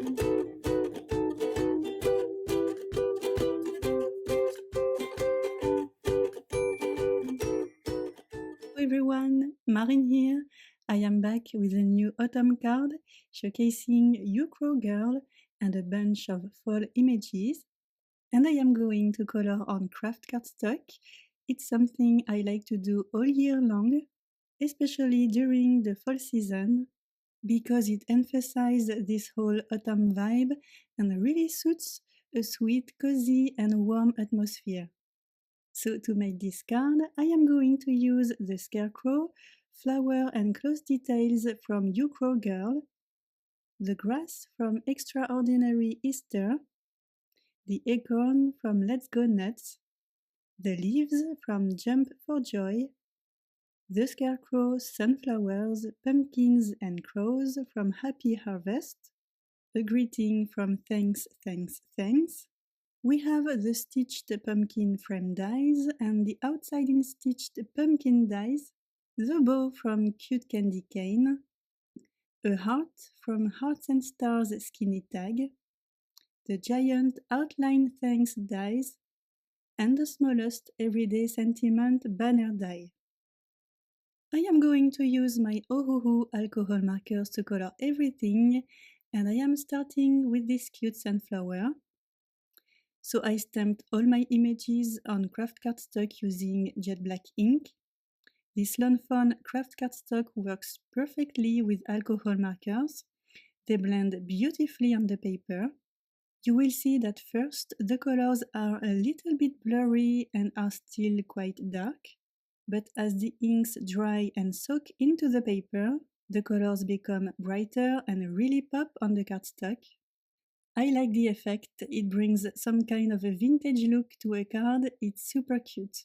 Hello everyone, Marin here. I am back with a new autumn card showcasing You Crow Girl and a bunch of fall images. And I am going to color on kraft cardstock. It's something I like to do all year long, especially during the fall season, because it emphasizes this whole autumn vibe and really suits a sweet, cozy, and warm atmosphere. So to make this card, I am going to use the scarecrow, flower and clothes details from You Crow Girl, the grass from Extraordinary Easter, the acorn from Let's Go Nuts, the leaves from Jump for Joy, the scarecrow, sunflowers, pumpkins and crows from Happy Harvest, a greeting from Thanks, Thanks, Thanks. We have the stitched pumpkin frame dies and the outside-in stitched pumpkin dies, the bow from Cute Candy Cane, a heart from Hearts and Stars skinny tag, the giant outline thanks dies, and the smallest everyday sentiment banner die. I am going to use my Ohuhu alcohol markers to color everything, and I am starting with this cute sunflower. So I stamped all my images on kraft cardstock using jet black ink. This lawnfawn kraft cardstock works perfectly with alcohol markers. They blend beautifully on the paper. You will see that first the colors are a little bit blurry and are still quite dark, but as the inks dry and soak into the paper, the colors become brighter and really pop on the cardstock. I like the effect, it brings some kind of a vintage look to a card, it's super cute.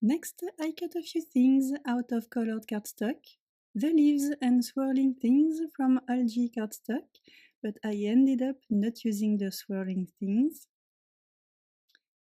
Next, I cut a few things out of colored cardstock, the leaves and swirling things from algae cardstock, but I ended up not using the swirling things,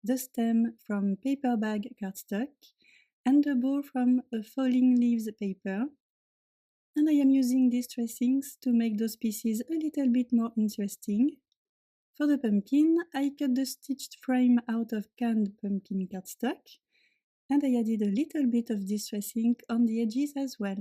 the stem from paper bag cardstock, and the bow from a falling leaves paper. And I am using these tracings to make those pieces a little bit more interesting. For the pumpkin, I cut the stitched frame out of canned pumpkin cardstock, and I added a little bit of distress ink on the edges as well.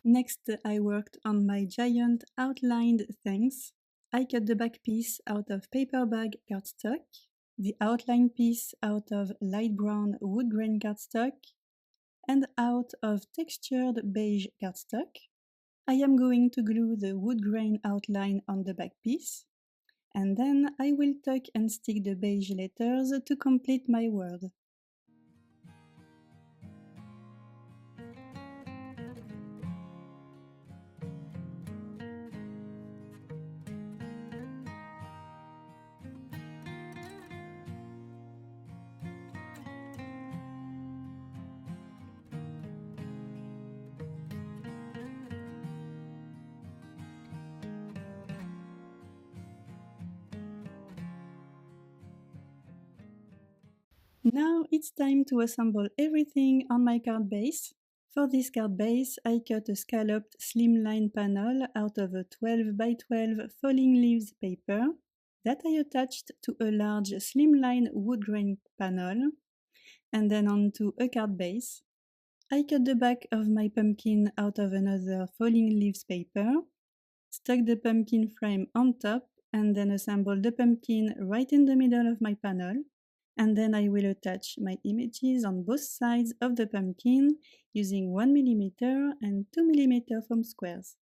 Next, I worked on my giant outlined thanks. I cut the back piece out of paper bag cardstock, the outline piece out of light brown woodgrain cardstock, and out of textured beige cardstock. I am going to glue the woodgrain outline on the back piece, and then I will tuck and stick the beige letters to complete my word. Now it's time to assemble everything on my card base. For this card base, I cut a scalloped slimline panel out of a 12 by 12 falling leaves paper that I attached to a large slimline woodgrain panel and then onto a card base. I cut the back of my pumpkin out of another falling leaves paper, stuck the pumpkin frame on top, and then assembled the pumpkin right in the middle of my panel. And then I will attach my images on both sides of the pumpkin using 1 mm and 2 mm foam squares.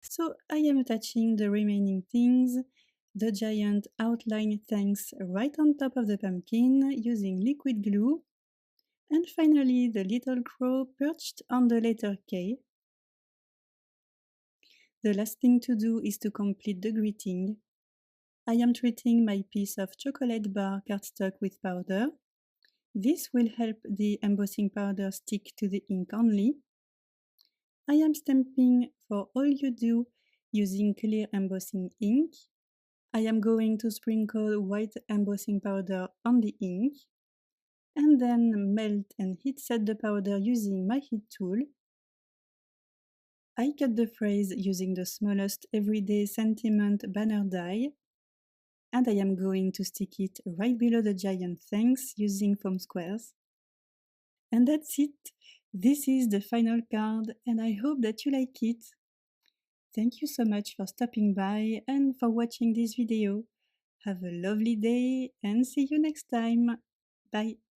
So I am attaching the remaining things, the giant outline thanks right on top of the pumpkin using liquid glue, and finally the little crow perched on the letter K. The last thing to do is to complete the greeting. I am treating my piece of chocolate bar cardstock with powder. This will help the embossing powder stick to the ink only. I am stamping for all you do using clear embossing ink. I am going to sprinkle white embossing powder on the ink and then melt and heat set the powder using my heat tool. I cut the phrase using the smallest everyday sentiment banner die, and I am going to stick it right below the giant thanks using foam squares. And that's it. This is the final card, and I hope that you like it. Thank you so much for stopping by and for watching this video. Have a lovely day and see you next time. Bye.